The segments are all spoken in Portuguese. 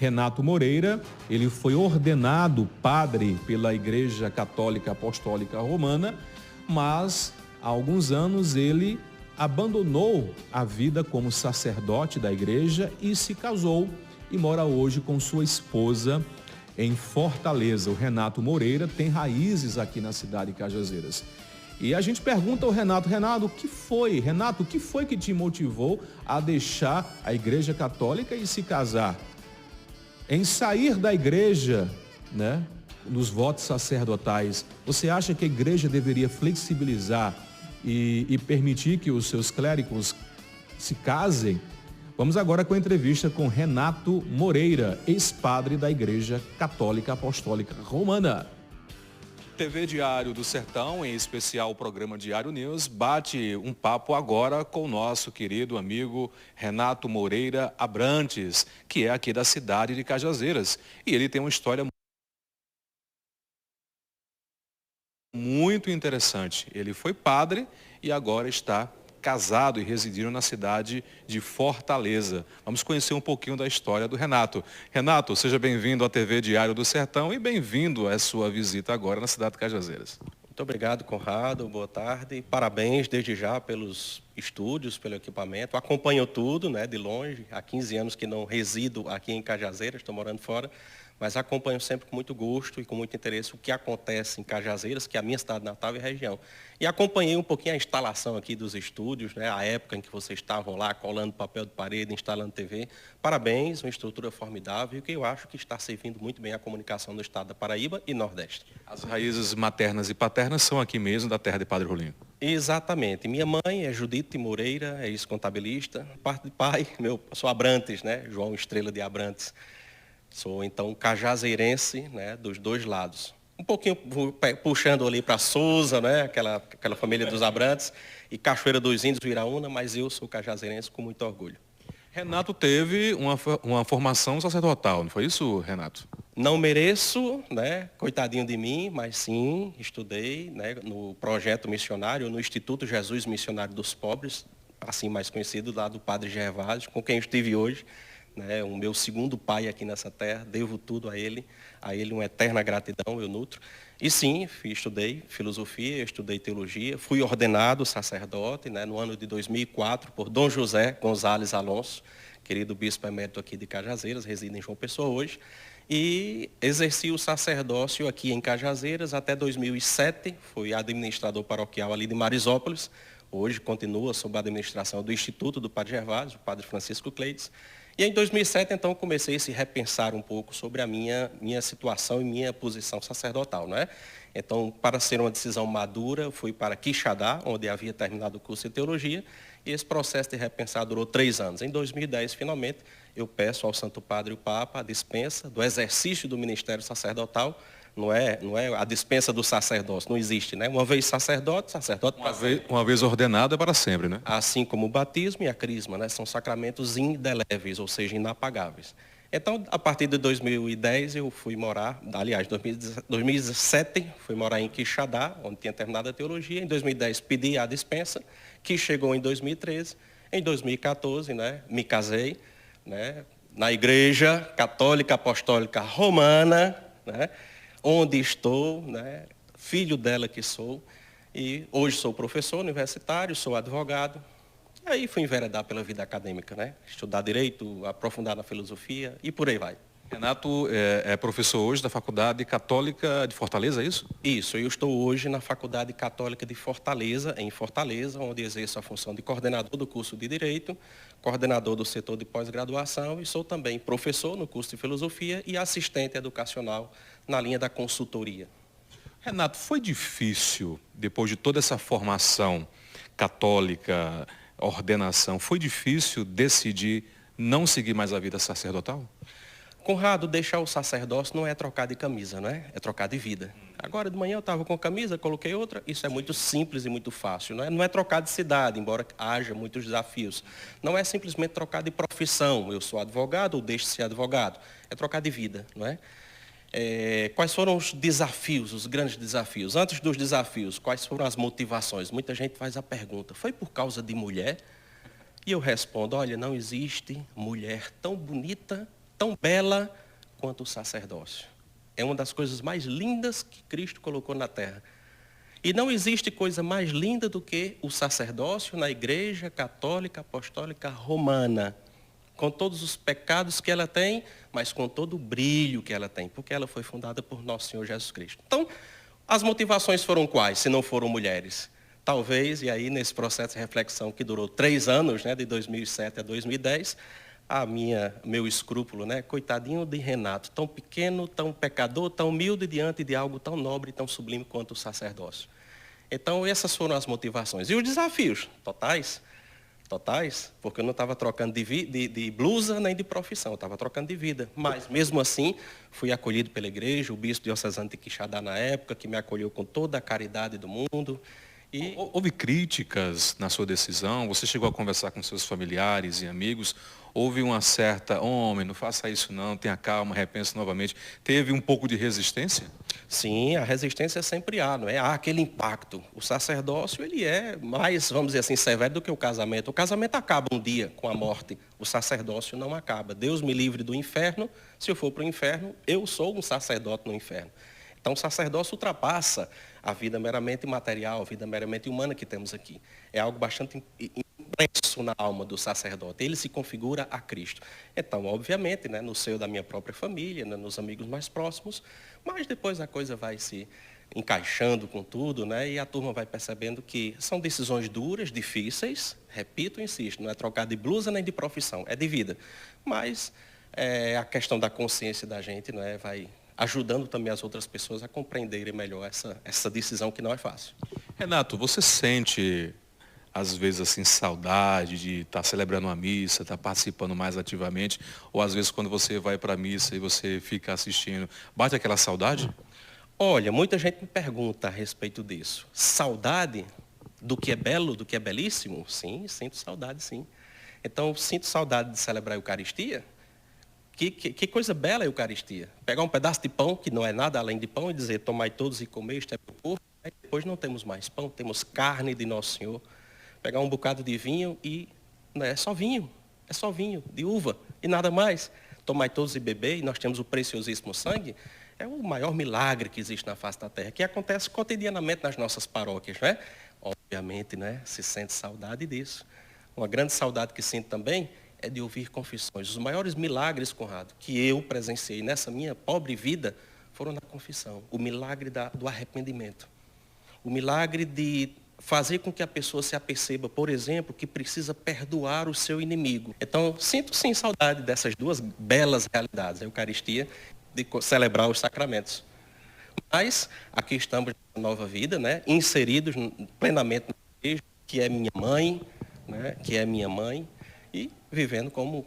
Renato Moreira. Ele foi ordenado padre pela Igreja Católica Apostólica Romana, mas há alguns anos ele abandonou a vida como sacerdote da igreja e se casou e mora hoje com sua esposa em Fortaleza. O Renato Moreira tem raízes aqui na cidade de Cajazeiras. E a gente pergunta ao Renato, Renato, o que foi que te motivou a deixar a Igreja Católica e se casar? Em sair da igreja, né, nos votos sacerdotais, você acha que a igreja deveria flexibilizar e permitir que os seus clérigos se casem? Vamos agora com a entrevista com Renato Moreira, ex-padre da Igreja Católica Apostólica Romana. TV Diário do Sertão, em especial o programa Diário News, bate um papo agora com o nosso querido amigo Renato Moreira Abrantes, que é aqui da cidade de Cajazeiras. E ele tem uma história muito interessante. Ele foi padre e agora está casado e residindo na cidade de Fortaleza. Vamos conhecer um pouquinho da história do Renato. Renato, seja bem-vindo à TV Diário do Sertão e bem-vindo à sua visita agora na cidade de Cajazeiras. Muito obrigado, Conrado. Boa tarde. Parabéns desde já pelos estúdios, pelo equipamento. Acompanho tudo, né, de longe. Há 15 anos que não resido aqui em Cajazeiras, estou morando fora, mas acompanho sempre com muito gosto e com muito interesse o que acontece em Cajazeiras, que é a minha cidade natal e região. E acompanhei um pouquinho a instalação aqui dos estúdios, né, a época em que vocês estavam lá colando papel de parede, instalando TV. Parabéns, uma estrutura formidável e que eu acho que está servindo muito bem a comunicação do estado da Paraíba e Nordeste. As raízes maternas e paternas são aqui mesmo, da terra de Padre Rolinho. Exatamente. Minha mãe é Judite Moreira, é ex-contabilista. Parte de pai, sou Abrantes, né, João Estrela de Abrantes. Sou, então, cajazeirense, né, dos dois lados. Um pouquinho puxando ali para Souza, né, aquela família dos Abrantes, e Cachoeira dos Índios, Viraúna, mas eu sou cajazeirense com muito orgulho. Renato teve uma formação sacerdotal, não foi isso, Renato? Não mereço, né, coitadinho de mim, mas sim, estudei, né, no projeto missionário, no Instituto Jesus Missionário dos Pobres, assim mais conhecido, lá do Padre Gervásio, com quem eu estive hoje. Né, o meu segundo pai aqui nessa terra, devo tudo a ele uma eterna gratidão eu nutro. E sim, estudei filosofia, estudei teologia, fui ordenado sacerdote, né, no ano de 2004 por Dom José Gonzalez Alonso, querido bispo emérito aqui de Cajazeiras, reside em João Pessoa hoje, e exerci o sacerdócio aqui em Cajazeiras até 2007, fui administrador paroquial ali de Marisópolis, hoje continua sob a administração do Instituto do Padre Gervásio, o Padre Francisco Cleides. E em 2007, então, comecei a se repensar um pouco sobre a minha situação e minha posição sacerdotal, não é? Então, para ser uma decisão madura, fui para Quixadá, onde havia terminado o curso de teologia, e esse processo de repensar durou 3 anos. Em 2010, finalmente, eu peço ao Santo Padre e o Papa a dispensa do exercício do ministério sacerdotal. Não é a dispensa do sacerdócio, não existe, né? Uma vez sacerdote uma vez ordenado é para sempre, né? Assim como o batismo e a crisma, né? São sacramentos indeléveis, ou seja, inapagáveis. Então, a partir de 2010, eu fui morar, aliás, 2017, fui morar em Quixadá, onde tinha terminado a teologia. Em 2010, pedi a dispensa, que chegou em 2013. Em 2014, né, me casei, né, na Igreja Católica Apostólica Romana, né, onde estou, né, filho dela que sou, e hoje sou professor universitário, sou advogado. E aí fui enveredar pela vida acadêmica, né? Estudar direito, aprofundar na filosofia e por aí vai. Renato é professor hoje da Faculdade Católica de Fortaleza, é isso? Isso, eu estou hoje na Faculdade Católica de Fortaleza, em Fortaleza, onde exerço a função de coordenador do curso de Direito, coordenador do setor de pós-graduação e sou também professor no curso de Filosofia e assistente educacional na linha da consultoria. Renato, foi difícil, depois de toda essa formação católica, ordenação, foi difícil decidir não seguir mais a vida sacerdotal? Conrado, deixar o sacerdócio não é trocar de camisa, não é? É trocar de vida. Agora de manhã eu estava com camisa, coloquei outra, isso é muito simples e muito fácil, não é? Não é trocar de cidade, embora haja muitos desafios. Não é simplesmente trocar de profissão, eu sou advogado ou deixo de ser advogado. É trocar de vida, não é? Quais foram os desafios, os grandes desafios? Antes dos desafios, quais foram as motivações? Muita gente faz a pergunta, foi por causa de mulher? E eu respondo, olha, não existe mulher tão bonita, tão bela quanto o sacerdócio. É uma das coisas mais lindas que Cristo colocou na terra. E não existe coisa mais linda do que o sacerdócio na Igreja Católica Apostólica Romana, com todos os pecados que ela tem, mas com todo o brilho que ela tem, porque ela foi fundada por nosso Senhor Jesus Cristo. Então, as motivações foram quais, se não foram mulheres? Talvez, e aí nesse processo de reflexão que durou 3 anos, né, de 2007 a 2010, meu escrúpulo, né? Coitadinho de Renato, tão pequeno, tão pecador, tão humilde diante de algo tão nobre e tão sublime quanto o sacerdócio. Então, essas foram as motivações. E os desafios totais, porque eu não estava trocando de blusa nem de profissão, eu estava trocando de vida. Mas, mesmo assim, fui acolhido pela igreja, o bispo diocesano de Quixadá na época, que me acolheu com toda a caridade do mundo. E houve críticas na sua decisão? Você chegou a conversar com seus familiares e amigos? Houve uma certa, homem, não faça isso não, tenha calma, repense novamente. Teve um pouco de resistência? Sim, a resistência sempre há, não é? Há aquele impacto. O sacerdócio, ele é mais, vamos dizer assim, severo do que o casamento. O casamento acaba um dia com a morte. O sacerdócio não acaba. Deus me livre do inferno. Se eu for para o inferno, eu sou um sacerdote no inferno. Então, o sacerdócio ultrapassa a vida meramente material, a vida meramente humana que temos aqui. É algo bastante impresso na alma do sacerdote. Ele se configura a Cristo. Então, obviamente, né, no seio da minha própria família, né, nos amigos mais próximos, mas depois a coisa vai se encaixando com tudo, né, e a turma vai percebendo que são decisões duras, difíceis, repito e insisto, não é trocar de blusa nem de profissão, é de vida. Mas a questão da consciência da gente, né, vai ajudando também as outras pessoas a compreenderem melhor essa decisão que não é fácil. Renato, você sente, às vezes, assim, saudade de estar celebrando uma missa, estar participando mais ativamente, ou às vezes quando você vai para a missa e você fica assistindo, bate aquela saudade? Olha, muita gente me pergunta a respeito disso. Saudade do que é belo, do que é belíssimo? Sim, sinto saudade, sim. Então, sinto saudade de celebrar a Eucaristia. Que coisa bela a Eucaristia. Pegar um pedaço de pão, que não é nada além de pão, e dizer, tomai todos e comei, isto é meu corpo. Aí depois não temos mais pão, temos carne de Nosso Senhor. Pegar um bocado de vinho e é só vinho, de uva e nada mais. Tomai todos e beber, e nós temos o preciosíssimo sangue. É o maior milagre que existe na face da terra, que acontece cotidianamente nas nossas paróquias, né? Obviamente, né, se sente saudade disso. Uma grande saudade que sinto também é de ouvir confissões. Os maiores milagres, Conrado, que eu presenciei nessa minha pobre vida, foram na confissão. O milagre do arrependimento. O milagre de fazer com que a pessoa se aperceba, por exemplo, que precisa perdoar o seu inimigo. Então, sinto sim saudade dessas duas belas realidades, a Eucaristia, de celebrar os sacramentos. Mas aqui estamos na nova vida, né, inseridos plenamente na igreja, que é minha mãe, né, e vivendo como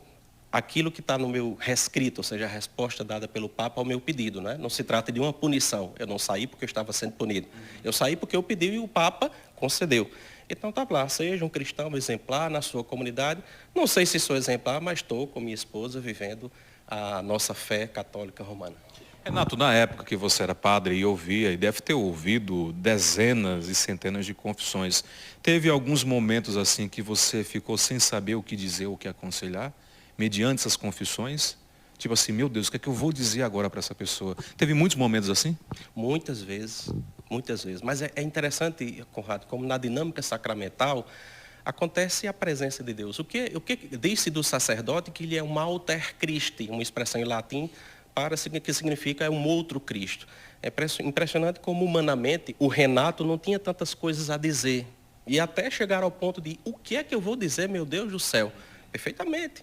aquilo que está no meu rescrito, ou seja, a resposta dada pelo Papa ao meu pedido. Né? Não se trata de uma punição. Eu não saí porque eu estava sendo punido. Eu saí porque eu pedi e o Papa concedeu. Então está lá, seja um cristão exemplar na sua comunidade. Não sei se sou exemplar, mas estou com minha esposa vivendo a nossa fé católica romana. Renato, na época que você era padre e ouvia, e deve ter ouvido dezenas e centenas de confissões, teve alguns momentos assim que você ficou sem saber o que dizer, o que aconselhar, mediante essas confissões? Tipo assim, meu Deus, o que é que eu vou dizer agora para essa pessoa? Teve muitos momentos assim? Muitas vezes. Mas é interessante, Conrado, como na dinâmica sacramental, acontece a presença de Deus. O que disse do sacerdote que ele é um alter Christi, uma expressão em latim, que significa um outro Cristo. É impressionante como humanamente o Renato não tinha tantas coisas a dizer. E até chegar ao ponto de, o que é que eu vou dizer, meu Deus do céu? Perfeitamente.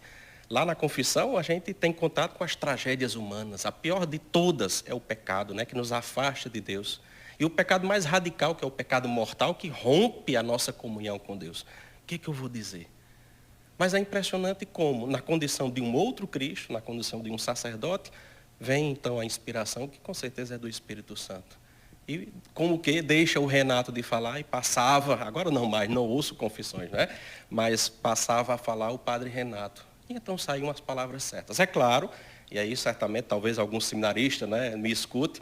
Lá na confissão a gente tem contato com as tragédias humanas. A pior de todas é o pecado, né, que nos afasta de Deus. E o pecado mais radical, que é o pecado mortal, que rompe a nossa comunhão com Deus. O que é que eu vou dizer? Mas é impressionante como, na condição de um outro Cristo, na condição de um sacerdote, vem então a inspiração, que com certeza é do Espírito Santo. E como que deixa o Renato de falar e passava, agora não mais, não ouço confissões, né? Mas passava a falar o padre Renato. E então saíam as palavras certas. É claro, e aí certamente talvez algum seminarista, né, me escute,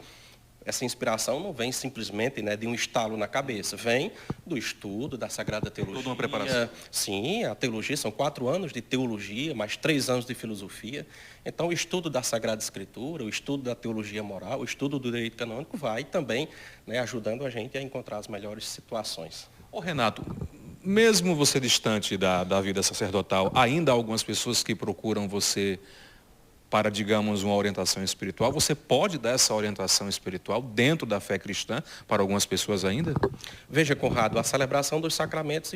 essa inspiração não vem simplesmente, né, de um estalo na cabeça, vem do estudo da Sagrada Teologia. Toda uma preparação. Sim, a teologia são 4 anos de teologia, mais 3 anos de filosofia. Então, o estudo da Sagrada Escritura, o estudo da teologia moral, o estudo do direito canônico vai também, né, ajudando a gente a encontrar as melhores situações. Ô Renato, mesmo você distante da vida sacerdotal, ainda há algumas pessoas que procuram você para, digamos, uma orientação espiritual. Você pode dar essa orientação espiritual dentro da fé cristã para algumas pessoas ainda? Veja, Conrado, a celebração dos sacramentos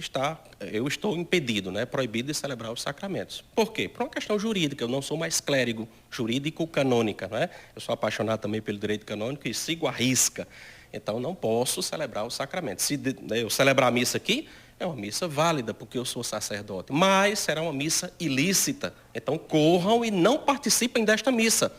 eu estou impedido, né, proibido de celebrar os sacramentos. Por quê? Por uma questão jurídica, eu não sou mais clérigo, jurídico-canônica, né? Eu sou apaixonado também pelo direito canônico e sigo à risca. Então, não posso celebrar os sacramentos. Se eu celebrar a missa aqui, é uma missa válida, porque eu sou sacerdote, mas será uma missa ilícita. Então, corram e não participem desta missa,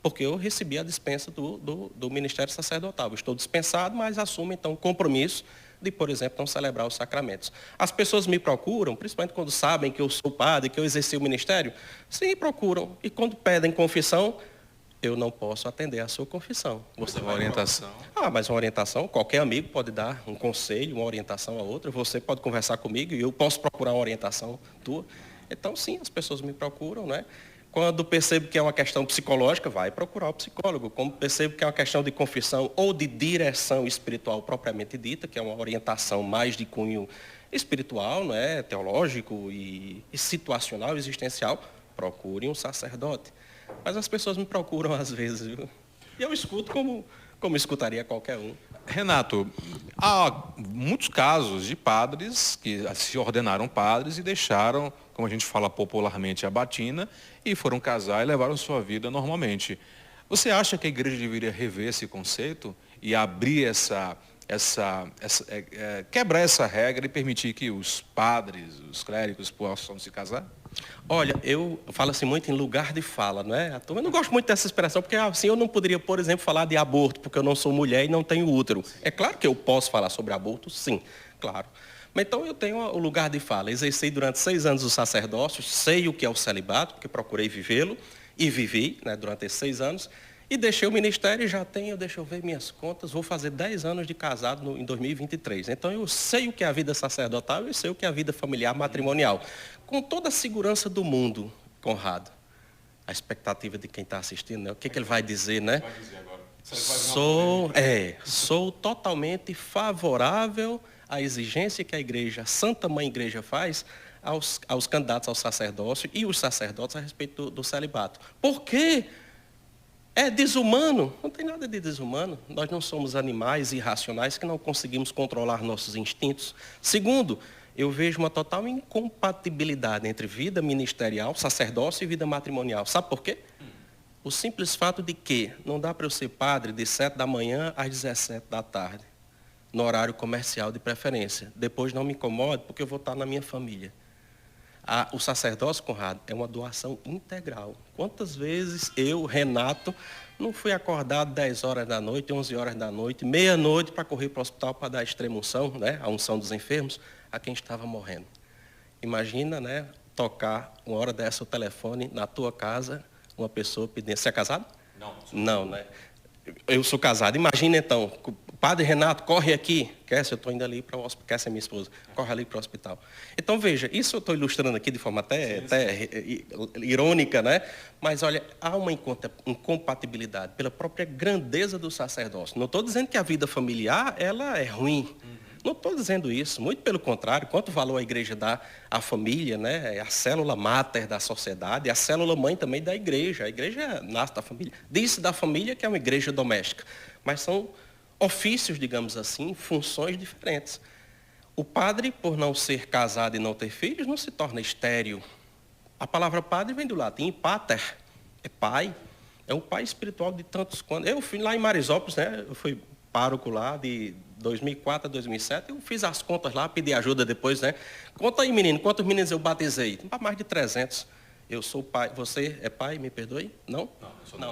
porque eu recebi a dispensa do ministério sacerdotal. Eu estou dispensado, mas assumo, então, o compromisso de, por exemplo, não celebrar os sacramentos. As pessoas me procuram, principalmente quando sabem que eu sou padre, que eu exerci o ministério, sim, procuram. E quando pedem confissão, eu não posso atender a sua confissão. Você vai orientação. Mas uma orientação, qualquer amigo pode dar um conselho, uma orientação a outra. Você pode conversar comigo e eu posso procurar uma orientação tua. Então, sim, as pessoas me procuram, né? Quando percebo que é uma questão psicológica, vai procurar o psicólogo. Como percebo que é uma questão de confissão ou de direção espiritual propriamente dita, que é uma orientação mais de cunho espiritual, né? Teológico e situacional, existencial, procure um sacerdote. Mas as pessoas me procuram às vezes, viu? E eu escuto como escutaria qualquer um. Renato, há muitos casos de padres que se ordenaram padres e deixaram, como a gente fala popularmente, a batina e foram casar e levaram sua vida normalmente. Você acha que a igreja deveria rever esse conceito e abrir quebrar essa regra e permitir que os padres, os clérigos possam se casar? Olha, eu falo assim muito em lugar de fala, não é? Eu não gosto muito dessa expressão, porque assim eu não poderia, por exemplo, falar de aborto, porque eu não sou mulher e não tenho útero. É claro que eu posso falar sobre aborto, sim, claro. Mas então eu tenho o lugar de fala. Exerci durante 6 anos o sacerdócio, sei o que é o celibato, porque procurei vivê-lo e vivi, né, durante esses 6 anos. E deixei o ministério e já tenho, deixa eu ver minhas contas, vou fazer 10 anos de casado em 2023. Então eu sei o que é a vida sacerdotal e sei o que é a vida familiar matrimonial. Com toda a segurança do mundo, Conrado. A expectativa de quem está assistindo, né? O que ele vai dizer, né? Vai dizer agora. Sou totalmente favorável à exigência que a igreja, a Santa Mãe Igreja faz aos candidatos ao sacerdócio e os sacerdotes a respeito do celibato. Por quê? É desumano? Não tem nada de desumano. Nós não somos animais irracionais que não conseguimos controlar nossos instintos. Segundo, eu vejo uma total incompatibilidade entre vida ministerial, sacerdócio e vida matrimonial. Sabe por quê? O simples fato de que não dá para eu ser padre de 7 da manhã às 17 da tarde, no horário comercial de preferência. Depois não me incomode, porque eu vou estar na minha família. O sacerdócio, Conrado, é uma doação integral. Quantas vezes eu, Renato, não fui acordado 10 horas da noite, 11 horas da noite, meia-noite para correr para o hospital para dar a extrema-unção, né, a unção dos enfermos, a quem estava morrendo. Imagina, né, tocar uma hora dessa o telefone na tua casa, uma pessoa pedindo... Você é casado? Não. Não, né? Eu sou casado. Imagina, então, Padre Renato, corre aqui. Kécia, eu estou indo ali para o hospital. Kécia é minha esposa. Corre ali para o hospital. Então, veja, isso eu estou ilustrando aqui de forma até irônica, né? Mas, olha, há uma incompatibilidade pela própria grandeza do sacerdócio. Não estou dizendo que a vida familiar, ela é ruim. Não estou dizendo isso, muito pelo contrário, quanto valor a igreja dá à família, né? É a célula máter da sociedade, é a célula mãe também da igreja. A igreja nasce da família. Diz-se da família que é uma igreja doméstica, mas são ofícios, digamos assim, funções diferentes. O padre, por não ser casado e não ter filhos, não se torna estéril. A palavra padre vem do latim, pater, é pai, é o pai espiritual de tantos quantos. Eu fui lá em Marisópolis, né? Eu fui pároco lá de 2004 a 2007, eu fiz as contas lá, pedi ajuda depois, né? Conta aí, menino, quantos meninos eu batizei? Mais de 300. Eu sou pai. Você é pai, me perdoe? Não?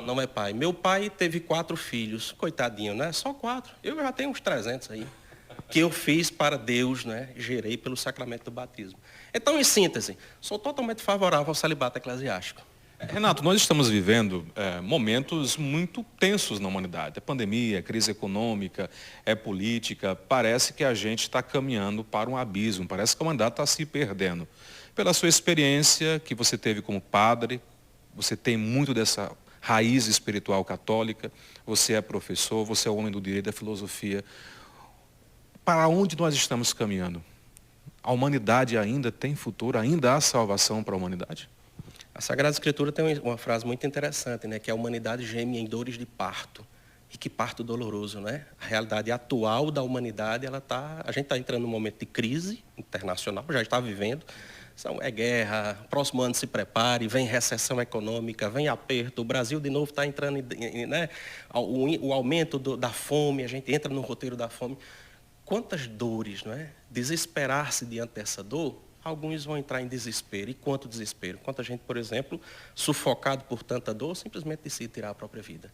Não é pai. Meu pai teve 4 filhos, coitadinho, né? Só 4. Eu já tenho uns 300 aí, que eu fiz para Deus, né? Gerei pelo sacramento do batismo. Então, em síntese, sou totalmente favorável ao celibato eclesiástico. Renato, nós estamos vivendo momentos muito tensos na humanidade. É pandemia, é crise econômica, é política. Parece que a gente está caminhando para um abismo, parece que a humanidade está se perdendo. Pela sua experiência que você teve como padre, você tem muito dessa raiz espiritual católica, você é professor, você é homem do direito, da filosofia. Para onde nós estamos caminhando? A humanidade ainda tem futuro? Ainda há salvação para a humanidade? A Sagrada Escritura tem uma frase muito interessante, né? Que a humanidade geme em dores de parto. E que parto doloroso, né? A realidade atual da humanidade, a gente está entrando num momento de crise internacional, já está vivendo. É guerra, próximo ano se prepare, vem recessão econômica, vem aperto, o Brasil de novo está entrando, né? O aumento da fome, a gente entra no roteiro da fome. Quantas dores, não é? Desesperar-se diante dessa dor, alguns vão entrar em desespero. E quanto desespero? Quanta gente, por exemplo, sufocado por tanta dor, simplesmente decide tirar a própria vida.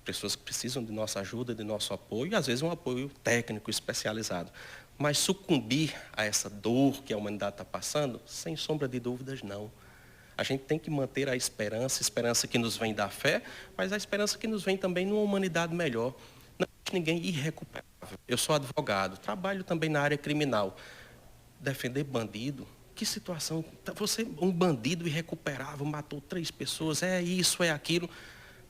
Pessoas que precisam de nossa ajuda, de nosso apoio, e às vezes um apoio técnico, especializado. Mas sucumbir a essa dor que a humanidade está passando, sem sombra de dúvidas, não. A gente tem que manter a esperança que nos vem da fé, mas a esperança que nos vem também numa humanidade melhor. Não existe ninguém irrecuperável. Eu sou advogado, trabalho também na área criminal. Defender bandido, que situação? Você, um bandido irrecuperável, matou 3 pessoas, é isso, é aquilo.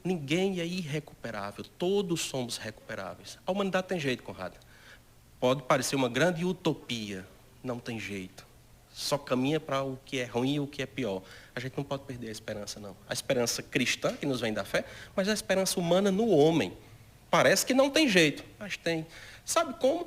Ninguém é irrecuperável, todos somos recuperáveis. A humanidade tem jeito, Conrado. Pode parecer uma grande utopia, não tem jeito. Só caminha para o que é ruim e o que é pior. A gente não pode perder a esperança, não. A esperança cristã, que nos vem da fé, mas a esperança humana no homem. Parece que não tem jeito, mas tem. Sabe como?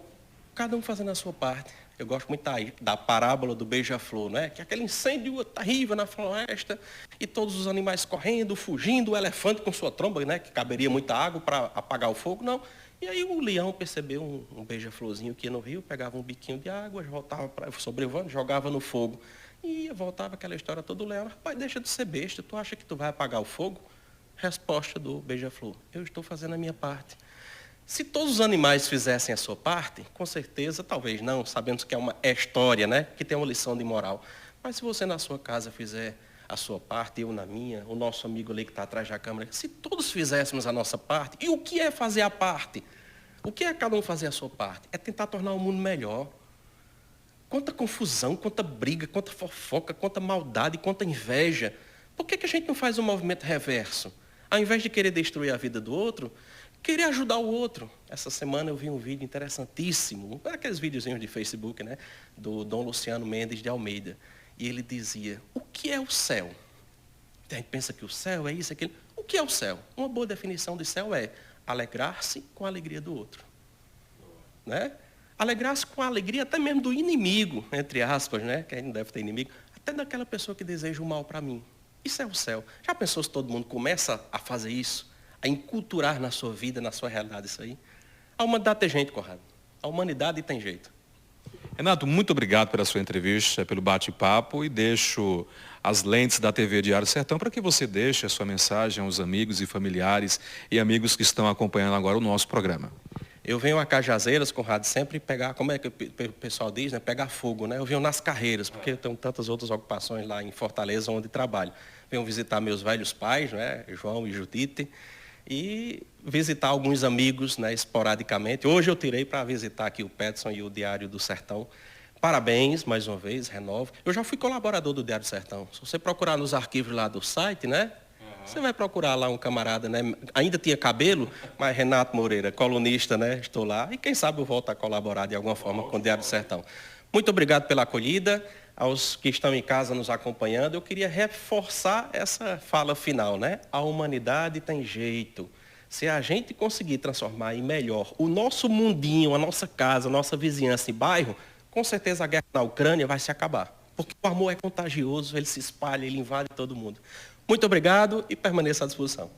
Cada um fazendo a sua parte. Eu gosto muito da parábola do beija-flor, né? Que é aquele incêndio terrível na floresta e todos os animais correndo, fugindo, o elefante com sua tromba, né? Que caberia muita água para apagar o fogo, não. E aí o leão percebeu um beija-florzinho que ia no rio, pegava um biquinho de água, voltava sobrevoando, jogava no fogo. E voltava aquela história toda do leão. Rapaz, deixa de ser besta, tu acha que tu vai apagar o fogo? Resposta do beija-flor: eu estou fazendo a minha parte. Se todos os animais fizessem a sua parte, com certeza, talvez não, sabemos que é uma história, né? Que tem uma lição de moral. Mas se você na sua casa fizer a sua parte, eu na minha, o nosso amigo ali que está atrás da câmera, se todos fizéssemos a nossa parte, e o que é fazer a parte? O que é cada um fazer a sua parte? É tentar tornar o mundo melhor. Quanta confusão, quanta briga, quanta fofoca, quanta maldade, quanta inveja. Por que a gente não faz um movimento reverso? Ao invés de querer destruir a vida do outro, querer ajudar o outro. Essa semana eu vi um vídeo interessantíssimo, aqueles videozinhos de Facebook, né, do Dom Luciano Mendes de Almeida. E ele dizia: o que é o céu? A gente pensa que o céu é isso, aquilo. O que é o céu? Uma boa definição de céu é alegrar-se com a alegria do outro. Né? Alegrar-se com a alegria até mesmo do inimigo, entre aspas, né, que a gente não deve ter inimigo, até daquela pessoa que deseja o mal para mim. Isso é o céu. Já pensou se todo mundo começa a fazer isso? A enculturar na sua vida, na sua realidade isso aí? A humanidade tem jeito, Conrado. A humanidade tem jeito. Renato, muito obrigado pela sua entrevista, pelo bate-papo, e deixo as lentes da TV Diário Sertão para que você deixe a sua mensagem aos amigos e familiares e amigos que estão acompanhando agora o nosso programa. Eu venho a Cajazeiras, Conrado, sempre pegar, como é que o pessoal diz, né? Pegar fogo, né? Eu venho nas carreiras, porque eu tenho tantas outras ocupações lá em Fortaleza, onde trabalho. Venho visitar meus velhos pais, né? João e Judite, e visitar alguns amigos, né? Esporadicamente. Hoje eu tirei para visitar aqui o Peterson e o Diário do Sertão. Parabéns, mais uma vez, renovo. Eu já fui colaborador do Diário do Sertão. Se você procurar nos arquivos lá do site, né? Você vai procurar lá um camarada, né? Ainda tinha cabelo, mas Renato Moreira, colunista, né? Estou lá. E quem sabe eu volto a colaborar de alguma forma com o Diário do Sertão. Muito obrigado pela acolhida. Aos que estão em casa nos acompanhando, eu queria reforçar essa fala final, né? A humanidade tem jeito. Se a gente conseguir transformar em melhor o nosso mundinho, a nossa casa, a nossa vizinhança e bairro, com certeza a guerra na Ucrânia vai se acabar. Porque o amor é contagioso, ele se espalha, ele invade todo mundo. Muito obrigado e permaneça à disposição.